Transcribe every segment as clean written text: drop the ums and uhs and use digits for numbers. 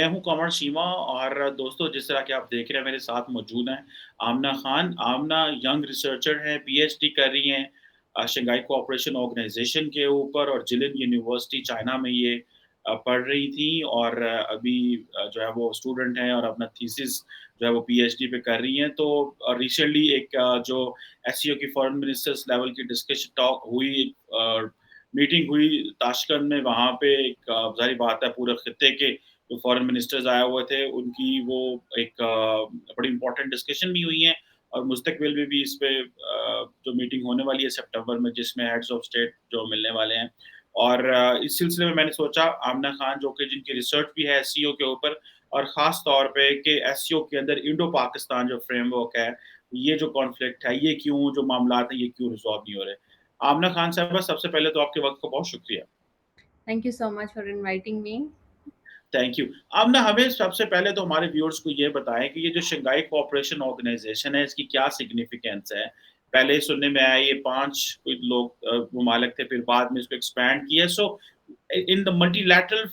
मैं हूँ कमर शीमा और दोस्तों जिस तरह के आप देख रहे हैं मेरे साथ मौजूद हैं आमना खान। आमना यंग रिसर्चर हैं, पीएचडी कर रही हैं शंघाई कोऑपरेशन ऑर्गेनाइजेशन के ऊपर और जिलिन यूनिवर्सिटी चाइना में ये पढ़ रही थी और अभी जो है वो स्टूडेंट हैं और अपना थीसिस जो है वो पीएचडी पे कर रही हैं। तो रिसेंटली एक जो एससीओ की फॉरेन मिनिस्टर्स लेवल की डिस्कशन टॉक हुई, मीटिंग हुई ताशकंद में। वहाँ पे एक ज़ाहिर बात है पूरे खित्ते के जो फॉरेन मिनिस्टर्स आए हुए थे उनकी वो एक बड़ी इम्पोर्टेंट डिस्कशन भी हुई है और मुस्तकबिल में भी इस पे जो मीटिंग होने वाली है सितंबर में जिसमें हेड्स ऑफ स्टेट जो मिलने वाले हैं। और इस सिलसिले में मैंने सोचा आमना खान जो कि जिनकी रिसर्च भी है एससीओ के ऊपर और ख़ास तौर पे कि एससीओ के अंदर इंडो पाकिस्तान जो फ्रेमवर्क है, ये जो कॉन्फ्लिक्ट है, ये क्यों जो मामलात हैं, ये क्यों रिज़ॉल्व नहीं हो रहे? आमना खान साहिबा, सबसे पहले तो आपके वक़्त का बहुत शुक्रिया। Thank you so much for inviting me. Thank you. Amna, हमें सबसे पहले तो हमारे व्यूअर्स को ये बताएँ कि ये जो शंघाई कोऑपरेशन ऑर्गनाइज़ेशन है, इसकी क्या सिग्निफिकेंस है? पहले सुनने में आया ये 5 कोई लोग ममालिक थे, फिर बाद में इसको एक्सपैंड किया। सो इन द मल्टीलैटरल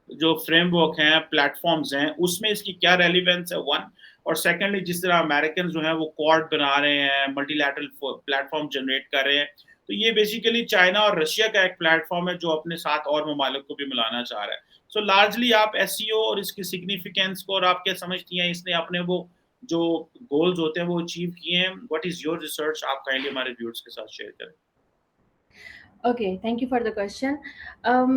जो फ्रेमवर्क हैं, प्लेटफ़ॉर्म्स हैं, उसमें इसकी क्या रेलेवेंस है 1, और सेकंडली जिस तरह अमेरिकन जो हैं वो क्वाड बना रहे हैं, मल्टीलैटरल प्लेटफ़ॉर्म जनरेट कर रहे हैं। तो ये बेसिकली चाइना और रशिया का एक प्लेटफ़ॉर्म है जो अपने साथ और ममालिक को भी मिलाना चाह रहा है। सो लार्जली आप एससीओ और इसकी सिग्निफिकेंस को और आप क्या समझती हैं इसने अपने वो जो गोल्स होते हैं वो अचीव किए हैं? What is your research? आप काइंडली हमारे व्यूअर्स के साथ शेयर करें। Okay, thank you for the question. Um,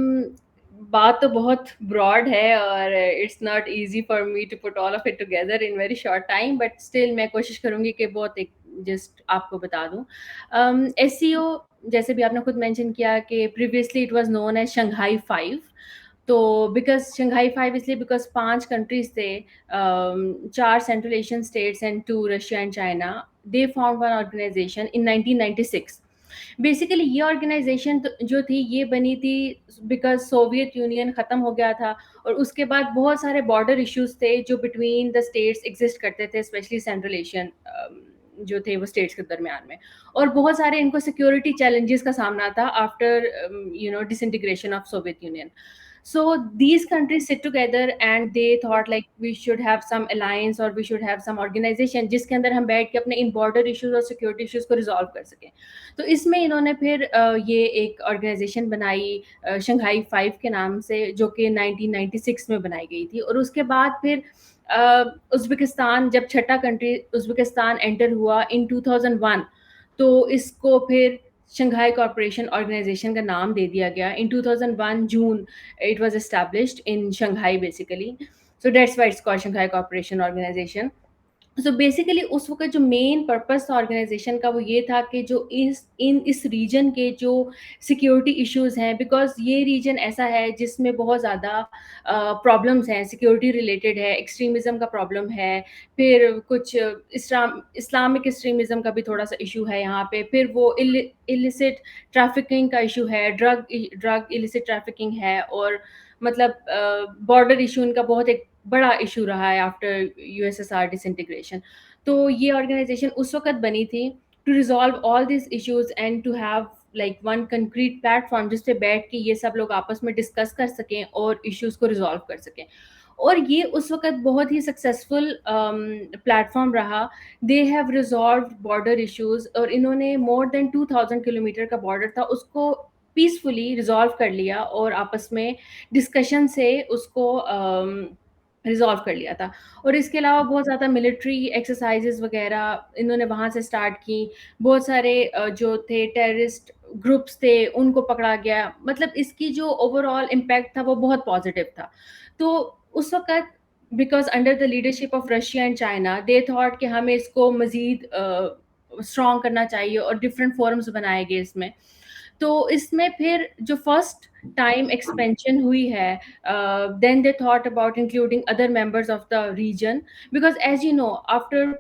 बात तो बहुत ब्रॉड है और it's not easy for me to put all of it together in very short time, but still मैं कोशिश करूंगी कि बहुत एक जस्ट आपको बता दूं। एससीओ, जैसे भी आपने खुद मेंशन किया कि previously it was known as Shanghai 5। तो बिकॉज शंघाई 5 इसलिए बिकॉज 5 कंट्रीज थे, 4 central Asian states and 2 Russia and China. They form one organisation in 1996। Basically ये ऑर्गेनाइजेशन जो थी ये बनी थी बिकॉज सोवियत यूनियन ख़त्म हो गया था और उसके बाद बहुत सारे बॉर्डर इश्यूज थे जो बिटवीन द स्टेट्स एग्जिस्ट करते थे, स्पेशली सेंट्रल एशियन जो थे वो स्टेट्स के दरमियान में। और बहुत सारे इनको सिक्योरिटी चैलेंजेस का सामना था after disintegration of Soviet union. So these countries sit together and they thought like we should have some alliance or we should have some organization जिसके अंदर हम बैठ के अपने इन border issues और security issues को resolve कर सकें. तो इसमें इन्होंने फिर ये एक ऑर्गेनाइजेशन बनाई शंघाई 5 के नाम से, जो कि 1996 में बनाई गई थी। और उसके बाद फिर उज़्बेकिस्तान, जब छठा कंट्री उज़्बेकिस्तान एंटर हुआ इन 2001, तो इसको फिर शंघाई कॉर्पोरेशन ऑर्गेनाइजेशन का नाम दे दिया गया। In 2001 June it was established in Shanghai basically, so that's why it's called Shanghai corporation organisation. So basically उस वक़्त जो मेन पर्पस था ऑर्गेनाइजेशन का वो ये था कि जो इस रीजन के जो सिक्योरिटी इश्यूज़ हैं, बिकॉज़ ये रीजन ऐसा है जिसमें बहुत ज़्यादा प्रॉब्लम्स हैं, सिक्योरिटी रिलेटेड है, एक्सट्रीमिज़्म का प्रॉब्लम है, फिर कुछ इस्लामिक एक्सट्रीमिज़्म का भी थोड़ा-सा इश्यू है यहाँ पे, फिर वो इलिसिट ट्रैफिकिंग का इश्यू है, ड्रग इलिसिट ट्रैफिकिंग है, और मतलब बॉर्डर इश्यू इनका बहुत एक बड़ा इशू रहा है आफ्टर यूएसएसआर डिसइंटीग्रेशन। तो ये ऑर्गेनाइजेशन उस वक़्त बनी थी to resolve all this issues and to have like one concrete platform जिस पे बैठ के ये सब लोग आपस में डिस्कस कर सकें और इश्यूज़ को रिज़ॉल्व कर सकें। और ये उस वक़्त बहुत ही सक्सेसफुल प्लेटफ़ॉर्म रहा। दे हैव रिज़ॉल्व्ड बॉर्डर इश्यूज़ और इन्होंने मोर देन 2000 किलोमीटर का बॉर्डर था उसको पीसफुली रिज़ॉल्व कर लिया और आपस में डिस्कशन से उसको रिज़ॉल्व कर लिया था। और इसके अलावा बहुत ज़्यादा मिलिट्री एक्सरसाइज़ेज़ वग़ैरह इन्होंने वहाँ से स्टार्ट की। बहुत सारे जो थे टेररिस्ट ग्रुप्स थे उनको पकड़ा गया। मतलब इसकी जो ओवरऑल इम्पैक्ट था वो बहुत पॉज़िटिव था। तो उस वक़्त because under the leadership of Russia and China they thought कि हमें इसको मज़ीद स्ट्रॉन्ग करना चाहिए और डिफरेंट फोरम्स बनाए गए इसमें। तो इसमें फिर जो फर्स्ट टाइम एक्सपेंशन हुई है, then they thought about including other members of the region, because as you know after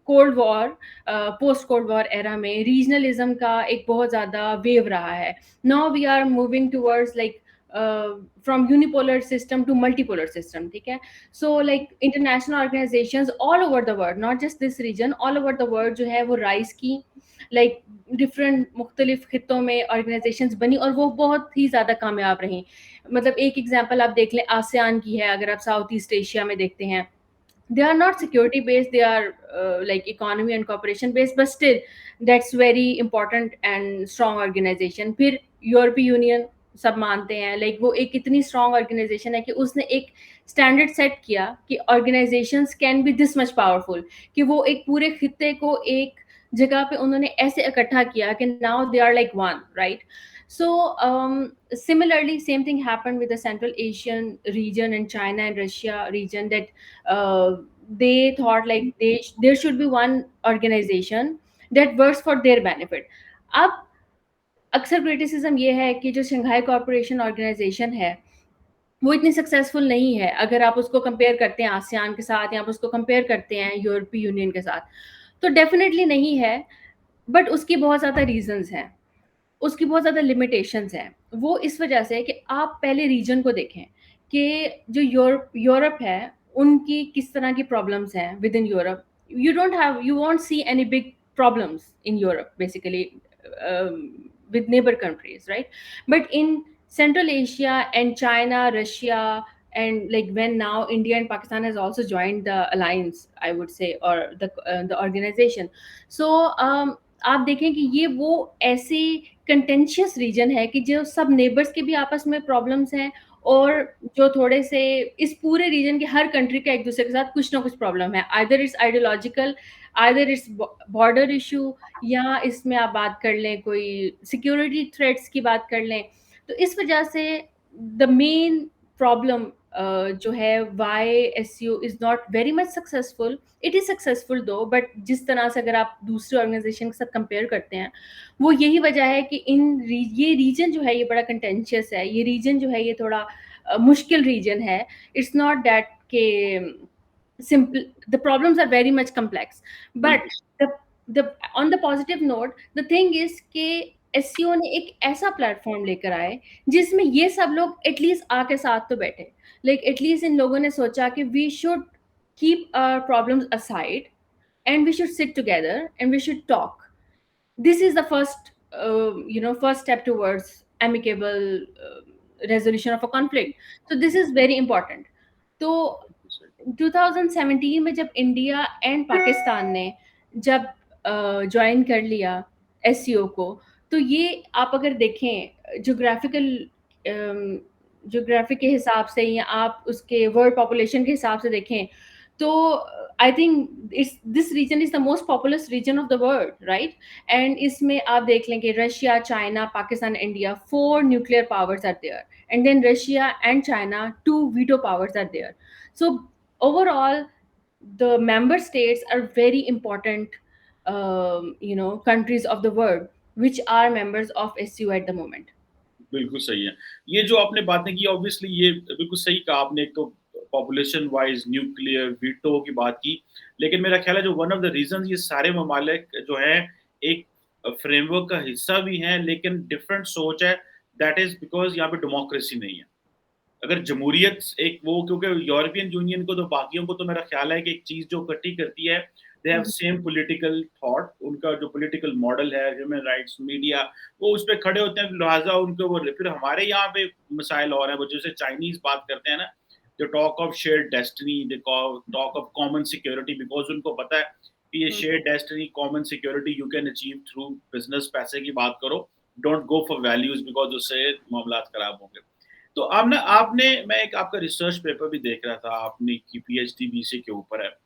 cold war, post cold war era में रीजनलिज्म का एक बहुत ज़्यादा वेव रहा है। Now we are moving towards like from unipolar system to multipolar system, ठीक है। So like international organisations all over the world, not just this region, all over the world जो है वो राइज की, लाइक डिफरेंट मुख्तलिफ खितों में organisations बनी और वो बहुत ही ज़्यादा कामयाब रहीं। मतलब एक एग्जांपल आप देख लें आसियान की है, अगर आप साउथ ईस्ट एशिया में देखते हैं, they are not security based, they are like economy and cooperation based, but still that's very important and strong organization. फिर यूरोपीय यूनियन सब मानते हैं, लाइक वो एक इतनी स्ट्रॉन्ग ऑर्गेनाइजेशन है कि उसने एक स्टैंडर्ड सेट किया कि organisations can be this much powerful, कि वो एक पूरे खित्ते को एक जगह पे उन्होंने ऐसे इकट्ठा किया कि now they are like one, right? So similarly, same thing happened with the Central Asian region and China and Russia region, that they thought like there should be one organization that works for their benefit. अब अक्सर criticism ये है कि जो Shanghai corporation organisation है वो इतनी successful नहीं है, अगर आप उसको कंपेयर करते हैं आसियान के साथ या आप उसको कंपेयर करते हैं यूरोपीय यूनियन के साथ, तो डेफिनेटली नहीं है। बट उसकी बहुत ज़्यादा रीजंस हैं, उसकी बहुत ज़्यादा लिमिटेशंस हैं। वो इस वजह से कि आप पहले रीजन को देखें कि जो यूरोप है, उनकी किस तरह की प्रॉब्लम्स हैं with in Europe. You want see any big problems in Europe basically with neighbor countries, right? But in Central Asia and China, Russia, and like when now India and Pakistan has also joined the alliance, I would say, or the organization. So आप देखें कि ये वो ऐसी contentious reason है कि जो सब नेबर्स के भी आपस में प्रॉब्लम्स हैं, और जो थोड़े से इस पूरे रीजन के हर कंट्री का एक दूसरे के साथ कुछ ना कुछ प्रॉब्लम है, either it's ideological, either its border issue, या इसमें आप बात कर लें कोई सिक्योरिटी थ्रेट्स की बात कर लें। तो इस वजह से द मेन प्रॉब्लम जो है Y S U is not very much successful. It is successful though, but जिस तरह से अगर आप दूसरे ऑर्गेनाइजेशन के साथ कंपेयर करते हैं, वो यही वजह है कि ये रीजन जो है ये बड़ा कंटेंशियस है, ये रीजन जो है ये थोड़ा मुश्किल रीजन है। इट्स नॉट दैट के simple, the problems are very much complex, but बिल्कुल। the on the positive note, the thing is कि एससीओ ने एक ऐसा प्लेटफॉर्म लेकर आए जिसमें ये सब लोग एटलीस्ट आके साथ तो बैठे, लाइक एटलीस्ट इन लोगों ने सोचा कि we should keep our problems aside and we should sit together and we should talk. This is the first first step towards amicable resolution of a conflict. So this is very important. तो 2017 में जब India and Pakistan ने जब join कर लिया SCO को, तो ये आप अगर देखें ज्योग्राफिकल ज्योग्राफी के हिसाब से या आप उसके वर्ल्ड पॉपुलेशन के हिसाब से देखें, तो I think it's this region is the most populous region of the world, right? And इसमें आप देख लें कि Russia, China, Pakistan, India, 4 nuclear powers are there, and then Russia and China, 2 veto powers are there. So overall, the member states are very important, countries of the world which are members of SCO at the moment. बिल्कुल सही है। ये जो आपने बातें की obviously ये बिल्कुल सही कहा आपने, एक तो पॉपुलेशन वाइज़ न्यूक्लियर वीटो की बात की, लेकिन मेरा ख़्याल है जो वन ऑफ द रीज़न्स ये सारे ममालिक जो हैं एक फ्रेमवर्क का हिस्सा भी हैं, लेकिन डिफरेंट सोच है, दैट इज़ बिकॉज़ यहाँ पे डेमोक्रेसी नहीं है। अगर जमहूरियत एक वो, क्योंकि यूरोपियन यूनियन को तो बाकियों को तो मेरा ख़्याल है कि एक चीज़ जो इकट्ठी करती है, they have Mhm. Same political thought, उनका जो पॉलिटिकल मॉडल है, ह्यूमन राइट्स, मीडिया, वो उस पे खड़े होते हैं, लिहाज़ा उनको वो फिर हमारे यहाँ पे मसाइल और हैं, वो जैसे चाइनीज़ बात करते हैं ना, they talk of shared destiny, they talk of common security, because उनको पता है कि ये Mhm. Shared destiny, common security you can achieve through business, पैसे की बात करो, don't go for values because उससे मामलात खराब होंगे। तो आपने आपने मैं एक आपका रिसर्च पेपर भी देख रहा था, आपने की पीएचडी बीसी के ऊपर है।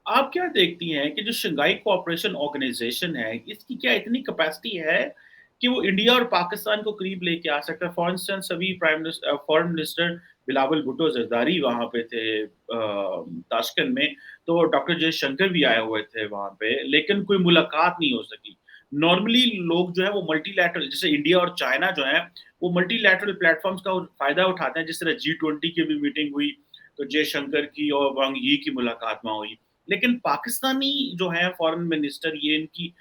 आप क्या देखती हैं कि जो शंघाई कोऑपरेशन ऑर्गेनाइजेशन है, इसकी क्या इतनी कैपेसिटी है कि वो इंडिया और पाकिस्तान को करीब लेके आ सकता है? फॉर इंस्टेंस अभी फॉरेन मिनिस्टर बिलावल भुट्टो ज़रदारी वहाँ पे थे ताशकंद में, तो डॉक्टर जयशंकर भी आए हुए थे वहाँ पे, लेकिन कोई मुलाकात नहीं हो सकी। नॉर्मली लोग जो है वो मल्टीलैटरल, जैसे इंडिया और चाइना जो है, वो मल्टीलैटरल प्लेटफ़ॉर्म्स का फ़ायदा उठाते हैं, जिस तरह जी20 की भी मीटिंग हुई, तो जयशंकर की और वांग यी की मुलाकात वहाँ हुई। लेकिन पाकिस्तानी जो है फॉरेन मिनिस्टर, ये इनकी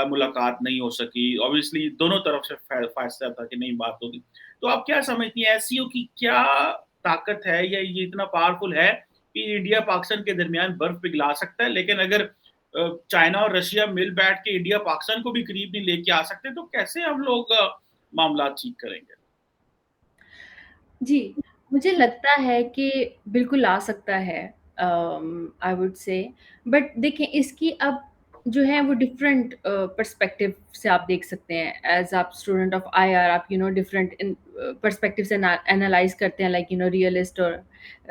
मुलाकात नहीं हो सकी। ऑब्वियसली दोनों तरफ से फैसला था कि नहीं बात होगी। तो आप क्या समझती हैं एससीओ की क्या ताकत है, या ये इतना पावरफुल है कि इंडिया पाकिस्तान के दरमियान बर्फ पिघला सकता है, लेकिन अगर चाइना और रशिया मिल बैठ के इंडिया पाकिस्तान को भी करीब नहीं लेके आ सकते, तो कैसे हम लोग मामला ठीक करेंगे? जी, मुझे लगता है कि बिल्कुल आ सकता है, आई वुड से, बट देखिए इसकी अब जो है वो डिफरेंट पर्सपेक्टिव से आप देख सकते हैं। एज़ आप स्टूडेंट ऑफ आईआर, आप डिफरेंट इन पर्सपेक्टिव से एनालाइज़ करते हैं, लाइक रियलिस्ट और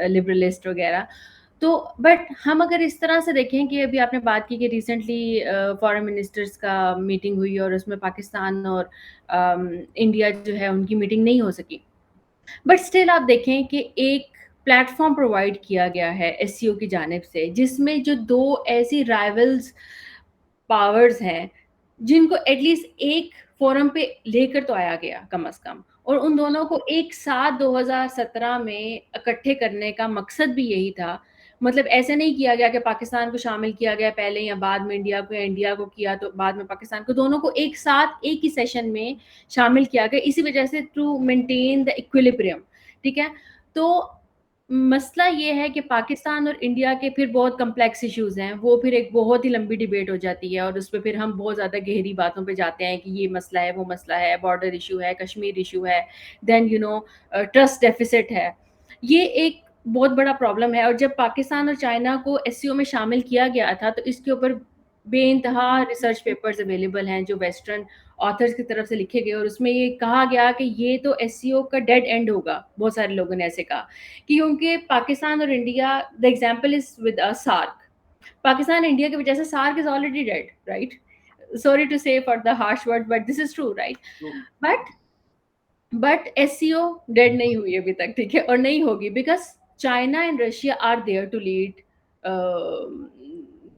लिबरलिस्ट वगैरह। तो बट हम अगर इस तरह से देखें कि अभी आपने बात की कि रिसेंटली फॉरेन मिनिस्टर्स का मीटिंग हुई और उसमें पाकिस्तान और इंडिया जो है उनकी मीटिंग नहीं हो सकी। बट स्टिल आप देखें कि एक प्लेटफॉर्म प्रोवाइड किया गया है एससीओ की जानिब से, जिसमें जो दो ऐसी राइवल्स पावर्स हैं, जिनको एटलीस्ट एक फोरम पे लेकर तो आया गया कम अज कम, और उन दोनों को एक साथ 2017 में इकट्ठे करने का मकसद भी यही था। मतलब ऐसे नहीं किया गया कि पाकिस्तान को शामिल किया गया पहले या बाद में इंडिया को, या इंडिया को किया तो बाद में पाकिस्तान को, दोनों को एक साथ एक ही सेशन में शामिल किया गया, इसी वजह से टू मेंटेन द इक्विलिब्रियम। ठीक है, तो मसला ये है कि पाकिस्तान और इंडिया के फिर बहुत कम्प्लेक्स इश्यूज हैं, वो फिर एक बहुत ही लंबी डिबेट हो जाती है और उस पर फिर हम बहुत ज़्यादा गहरी बातों पे जाते हैं कि ये मसला है, वो मसला है, बॉर्डर इशू है, कश्मीर इशू है, देन ट्रस्ट डेफिसिट है। ये एक बहुत बड़ा प्रॉब्लम है, और जब पाकिस्तान और चाइना को एससीओ में शामिल किया गया था तो इसके ऊपर बेइंतहा रिसर्च पेपर्स अवेलेबल हैं जो वेस्टर्न ऑथर्स की तरफ से लिखे गए, और उसमें ये कहा गया कि ये तो एससीओ का डेड एंड होगा। बहुत सारे लोगों ने ऐसे कहा कि क्योंकि पाकिस्तान और India, the example is with SAARC, Pakistan India की वजह से SAARC is already dead, right? Sorry to say for the harsh word, but this is true, right? तो बट एससीओ डेड नहीं हुई अभी तक, ठीक है, और नहीं होगी, because China and Russia are there to lead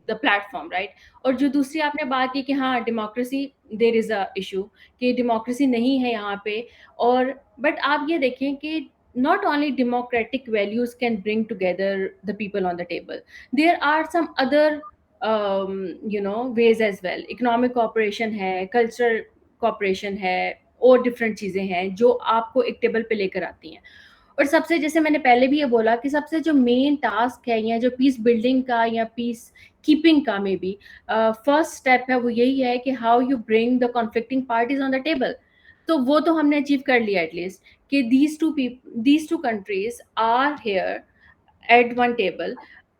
the platform, right? और जो दूसरी आपने बात की कि हाँ democracy, there is a issue कि डेमोक्रेसी नहीं है यहाँ पे, और बट आप ये देखें कि not only democratic values can bring together the people on the table, there are some other ways as well. Economic cooperation है, cultural cooperation है, और डिफरेंट चीज़ें हैं जो आपको एक टेबल पे लेकर आती हैं। और सबसे, जैसे मैंने पहले भी ये बोला, कि सबसे जो मेन टास्क है या जो पीस बिल्डिंग का या पीस कीपिंग का मे बी फर्स्ट स्टेप है, वो यही है कि how you bring the conflicting parties on the table. तो वो तो हमने अचीव कर लिया एटलीस्ट, कि these two countries are here at one table.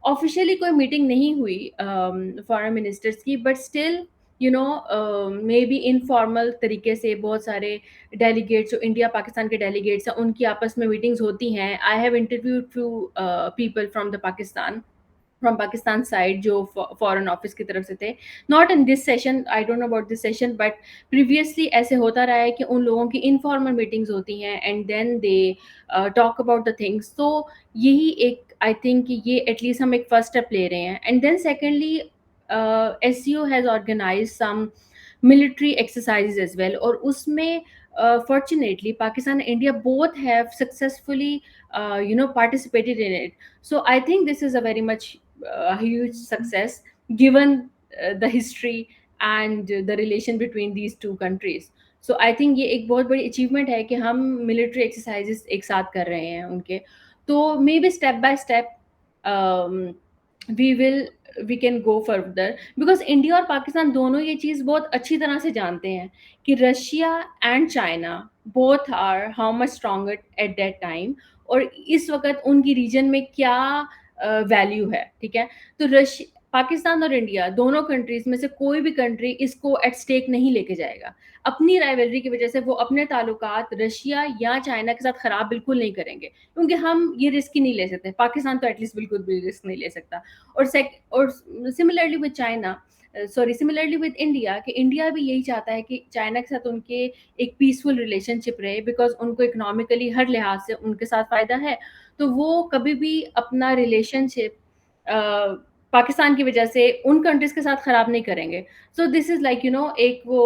Officially कोई मीटिंग नहीं हुई फॉरेन मिनिस्टर्स की, but still maybe informal तरीके से बहुत सारे डेलीगेट्स, जो इंडिया पाकिस्तान के डेलीगेट्स हैं, उनकी आपस में मीटिंग्स होती हैं। I have interviewed few people from Pakistan side जो फॉरेन ऑफिस की तरफ से थे, not in this session, I don't know about this session, but previously ऐसे होता रहा है कि उन लोगों की इनफॉर्मल मीटिंग्स होती हैं and then they talk about the things. तो यही एक, आई थिंक कि ये एटलीस्ट हम एक फर्स्ट स्टेप ले रहे हैं। And then secondly, SCO has organise some military exercise as well, और उसमें fortunately Pakistan and India both have successfully participated in it. So I think this is a very much huge success, given the history and the relation between these two countries. So I think ये एक बहुत बड़ी achievement है कि हम military exercises एक साथ कर रहे हैं उनके। तो maybe step by step we will we can go further, because India और पाकिस्तान दोनों ये चीज़ बहुत अच्छी तरह से जानते हैं कि Russia and China both are how much stronger at that time, और इस वक्त उनकी रीजन में क्या वैल्यू है। ठीक है, तो पाकिस्तान और इंडिया दोनों कंट्रीज में से कोई भी कंट्री इसको एट स्टेक नहीं लेके जाएगा। अपनी राइवलरी की वजह से वो अपने ताल्लुकात रशिया या चाइना के साथ खराब बिल्कुल नहीं करेंगे, क्योंकि हम ये रिस्क ही नहीं ले सकते। पाकिस्तान तो एटलीस्ट बिल्कुल भी रिस्क नहीं ले सकता। और similarly with China, sorry similarly with India, कि इंडिया भी यही चाहता है कि चाइना के साथ उनके एक पीसफुल रिलेशनशिप रहे, बिकॉज उनको इकोनॉमिकली हर लिहाज से उनके साथ फ़ायदा है। तो वो कभी भी अपना रिलेशनशिप पाकिस्तान की वजह से उन कंट्रीज़ के साथ ख़राब नहीं करेंगे। सो दिस इज़ लाइक एक वो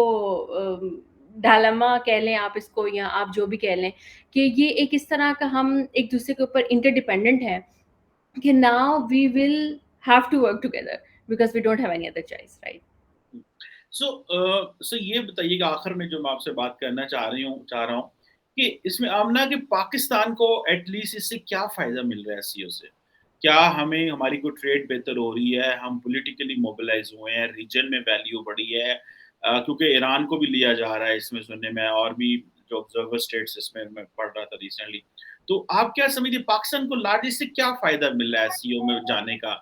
डायलेमा कह लें आप इसको, या आप जो भी कह लें, कि ये एक इस तरह का हम एक दूसरे के ऊपर इंटरडिपेंडेंट हैं कि now we will have to work together because we don't have any other choice, right? सो ये बताइएगा आखिर में जो मैं आपसे बात करना चाह रहा हूँ कि इसमें आमना कि पाकिस्तान को एटलीस्ट इससे क्या फ़ायदा मिल रहा है सीओ से? क्या हमें हमारी कोई ट्रेड बेहतर हो रही है? हम पॉलिटिकली मोबिलाइज़ हुए हैं, रीजन में वैल्यू बढ़ी है क्योंकि ईरान को भी लिया जा रहा है इसमें सुनने में और भी जो ऑब्जर्वर स्टेट्स इसमें मैं पढ़ रहा था रिसेंटली। तो आप क्या समझिए पाकिस्तान को लार्जली इससे क्या फ़ायदा मिल रहा है एससीओ में जाने का?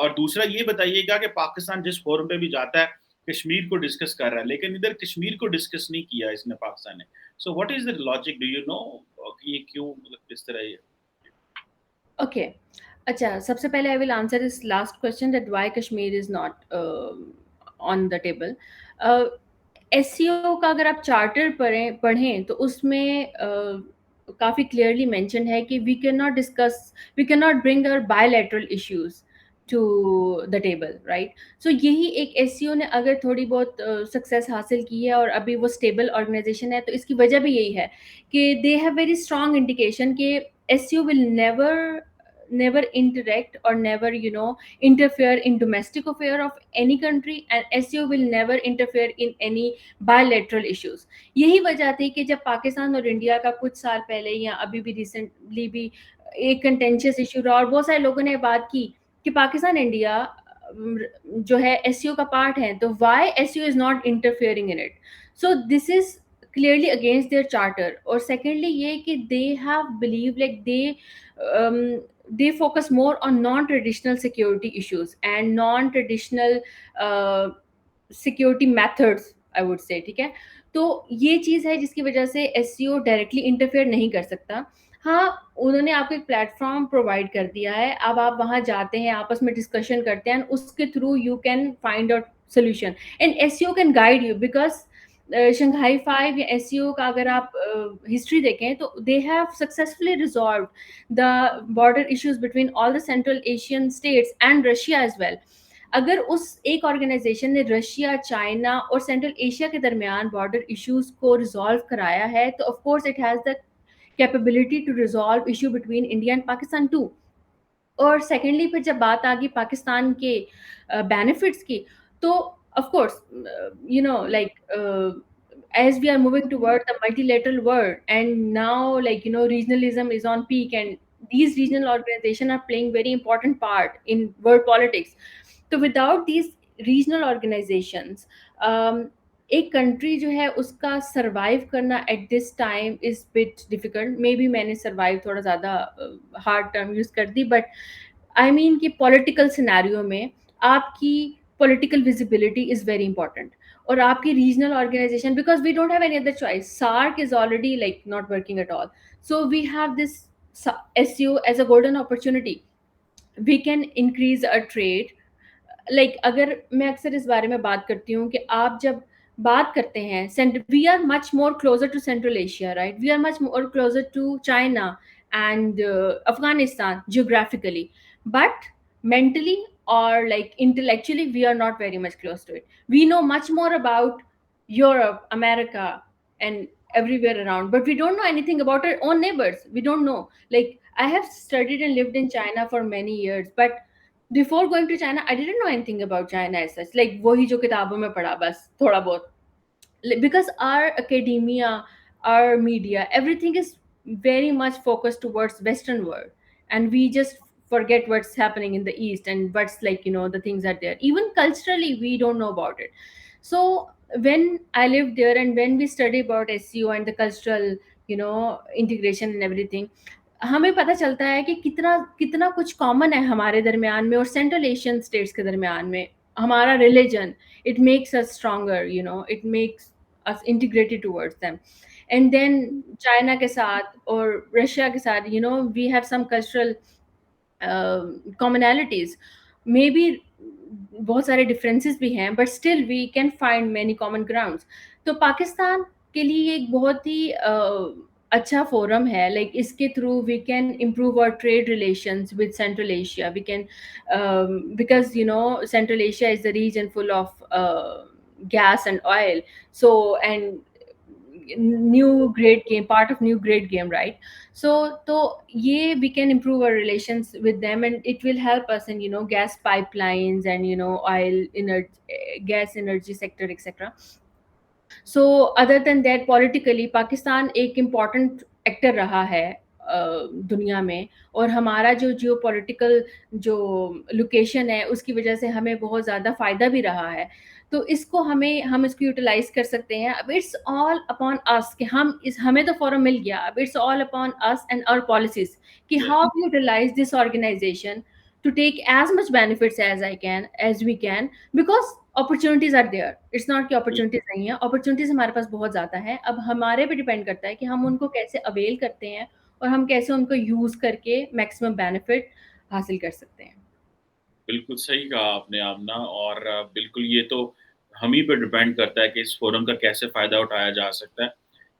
और दूसरा ये बताइएगा कि पाकिस्तान जिस फ़ोरम पे भी जाता है, कश्मीर को डिस्कस कर रहा है, लेकिन इधर कश्मीर को डिस्कस नहीं किया इसने पाकिस्तान ने। So what is the logic do you know कि ये क्यों मतलब किस तरह ये ओके। अच्छा, सबसे पहले I will answer this last question that why Kashmir is not on the table. SCO का अगर आप चार्टर पढ़ें तो उसमें काफ़ी क्लियरली मेंशन है कि we can not bring our bilateral issues to the table, right? So यही एक एससीओ ने अगर थोड़ी बहुत सक्सेस हासिल की है और अभी वो स्टेबल ऑर्गेनाइजेशन है, तो इसकी वजह भी यही है कि they have very strong indication कि SEO will never interact or never interfere in domestic affair of any country, and SEO will never interfere in any bilateral issues. यही वजह थी कि जब पाकिस्तान और इंडिया का कुछ साल पहले या अभी भी रिसेंटली भी एक कंटेंशियस इशू रहा और बहुत सारे लोगों ने बात की कि पाकिस्तान इंडिया जो है SEO का पार्ट है, तो why SEO is not interfering in it? So this is clearly against their charter. Or secondly ये कि they have believed like they focus more on non-traditional security issues and non-traditional security methods, I would say, ठीक है? तो ये चीज़ है जिसकी वजह से SEO डायरेक्टली इंटरफेयर नहीं कर सकता। हाँ, उन्होंने आपको एक प्लेटफॉर्म प्रोवाइड कर दिया है, अब आप वहाँ जाते हैं, आपस में डिस्कशन करते हैं, उसके through you can find out solution, and SEO can guide you because Shanghai 5 या एससीओ का अगर आप हिस्ट्री देखें तो they have successfully resolve the border issues between all the central Asian states and Russia as well. अगर उस एक organisation ने रशिया, चाइना और सेंट्रल एशिया के दरमियान बॉर्डर इश्यूज को रिजॉल्व कराया है, तो of course it has the capability to resolve issue between India and Pakistan too. और सेकेंडली फिर जब बात आ गई पाकिस्तान के बेनिफिट्स की, तो of course as we are moving toward the multilateral world, and now regionalism is on peak, and these regional organizations are playing very important part in world politics. So without these regional organizations, एक country जो है उसका survive करना at this time is bit difficult. May be मैंने survive थोड़ा ज़्यादा hard term use कर दी, बट आई मीन कि पॉलिटिकल सिनेरियो में आपकी political visibility is very important, और आपकी regional organisation, because we don't have any other choice, SAARC is already like not working at all, so we have this SEO as a golden opportunity. We can increase a trade. Like अगर मैं अक्सर इस बारे में बात करती हूँ कि आप जब बात करते हैं, we are much more closer to central Asia, right? We are much more closer to China and Afghanistan geographically, but mentally or like intellectually we are not very much close to it. We know much more about Europe, America, and everywhere around, but we don't know anything about our own neighbors. We don't know. Like I have studied and lived in China for many years, but before going to China, I didn't know anything about China as such. Like वही जो किताबों में पढ़ा बस थोड़ा बहुत, because our academia, our media, everything is very much focused towards Western world, and we just forget what's happening in the East and what's the things that there. Even culturally, we don't know about it. So when I lived there and when we study about SEO and the cultural, integration and everything, हमें पता चलता है कि कितना कितना कुछ common है हमारे दरमियान में और सेंट्रल एशियन स्टेट्स के दरमियान में। हमारा religion, it makes us stronger, it makes us integrated towards them. And then China के साथ और रशिया के साथ we have some cultural commonalities, may be बहुत सारे डिफरेंसेस भी हैं, but still we can find many common grounds. तो पाकिस्तान के लिए एक बहुत ही अच्छा फोरम है। लाइक इसके through we can improve our trade relations with central Asia. We can because central Asia is the region full of gas and oil, so and new great game, part of new great game, right? So yeah, we can improve our relations with them, and it will help us in gas pipelines and oil energy, gas energy sector, etc. So other than that politically Pakistan एक important actor रहा है दुनिया में, और हमारा जो जियो political जो location है उसकी वजह से हमें बहुत ज़्यादा फ़ायदा भी रहा है। तो इसको हम इसको यूटिलाइज़ कर सकते हैं। अब इट्स ऑल अपॉन अस कि हमें तो फोरम मिल गया, अब it's all upon us and our policies कि Yes, how we utilise this organisation to take as much benefits as we can, because opportunities are there. It's not कि बिल्कुल, opportunities नहीं है, opportunities हमारे पास बहुत ज़्यादा है। अब हमारे पे डिपेंड करता है कि हम उनको कैसे अवेल करते हैं और हम कैसे उनको यूज़ करके मैक्सिमम बेनिफिट हासिल कर सकते हैं। बिल्कुल सही कहा आपने आमना और बिल्कुल ये तो हम ही पे डिपेंड करता है कि इस फ़ोरम का कैसे फ़ायदा उठाया जा सकता है।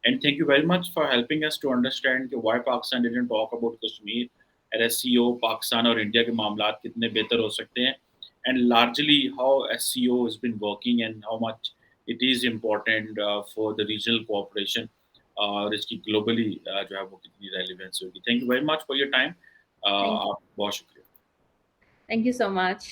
And thank you very much for helping us to understand कि why Pakistan didn't talk about Kashmir and SCO Pakistan और इंडिया के मामलात कितने बेहतर हो सकते हैं and largely how SCO has been working and how much it is important for the regional cooperation और इसकी ग्लोबली जो है वो कितनी रेलेवेंस होगी। Thank you very much for your time. Thank आप बहुत शुक्रिया। Thank you so much.